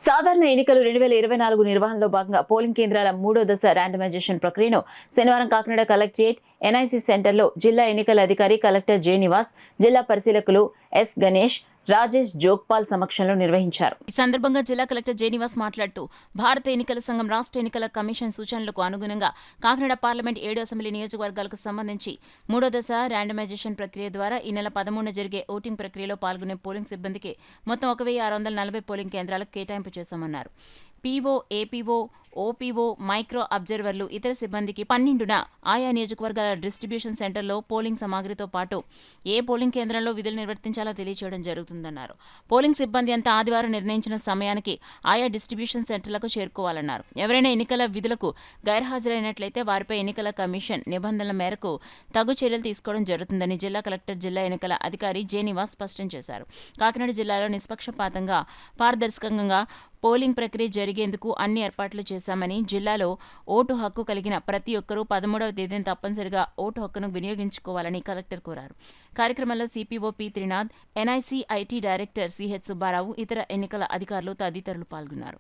సాధారణ ఎన్నికలు 2024 నిర్వహణలో భాగంగా పోలింగ్ కేంద్రాల మూడో దశ ర్యాండమైజేషన్ ప్రక్రియను శనివారం కాకినాడ కలెక్టరేట్ ఎన్ఐసి సెంటర్లో జిల్లా ఎన్నికల అధికారి కలెక్టర్ జె నివాస్, జిల్లా పరిశీలకులు ఎస్ గణేష్, రాజేష్ జోగ్పాల్ సమక్షంలో నిర్వహించారు. ఈ సందర్భంగా జిల్లా కలెక్టర్ జె నివాస్ మాట్లాడుతూ భారత ఎన్నికల సంఘం రాష్ట్ర ఎన్నికల కమిషన్ సూచనలకు అనుగుణంగా కాకినాడ పార్లమెంట్ 7 అసెంబ్లీ నియోజకవర్గాలకు సంబంధించి మూడో దశ ర్యాండమైజేషన్ ప్రక్రియ ద్వారా ఈ నెల 13న జరిగే ఓటింగ్ ప్రక్రియలో పాల్గొనే పోలింగ్ సిబ్బందికి మొత్తం 1640 పోలింగ్ కేంద్రాలకు కేటాయింపు చేశామన్నారు. పీఓ, ఏపీఓ, ఓపీఓ, మైక్రో అబ్జర్వర్లు, ఇతర సిబ్బందికి 12న ఆయా నియోజకవర్గాల డిస్ట్రిబ్యూషన్ సెంటర్లో పోలింగ్ సామాగ్రితో పాటు ఏ పోలింగ్ కేంద్రంలో విధులు నిర్వర్తించాలో తెలియచేయడం జరుగుతుందన్నారు. పోలింగ్ సిబ్బంది అంతా ఆదివారం నిర్ణయించిన సమయానికి ఆయా డిస్ట్రిబ్యూషన్ సెంటర్లకు చేరుకోవాలన్నారు. ఎవరైనా ఎన్నికల విధులకు గైర్హాజరైనట్లయితే వారిపై ఎన్నికల కమిషన్ నిబంధనల మేరకు తగు చర్యలు తీసుకోవడం జరుగుతుందని జిల్లా కలెక్టర్, జిల్లా ఎన్నికల అధికారి జె నివాస్ స్పష్టం చేశారు. కాకినాడ జిల్లాలో నిష్పక్షపాతంగా, పారదర్శకంగా పోలింగ్ ప్రక్రియ జరిగేందుకు అన్ని ఏర్పాట్లు చేశామని, జిల్లాలో ఓటు హక్కు కలిగిన ప్రతి ఒక్కరూ 13వ తేదీన తప్పనిసరిగా ఓటు హక్కును వినియోగించుకోవాలని కలెక్టర్ కోరారు. కార్యక్రమంలో CPO P Trinath, NIC IT director CH Subbarao, ఇతర ఎన్నికల అధికారులు తదితరులు పాల్గొన్నారు.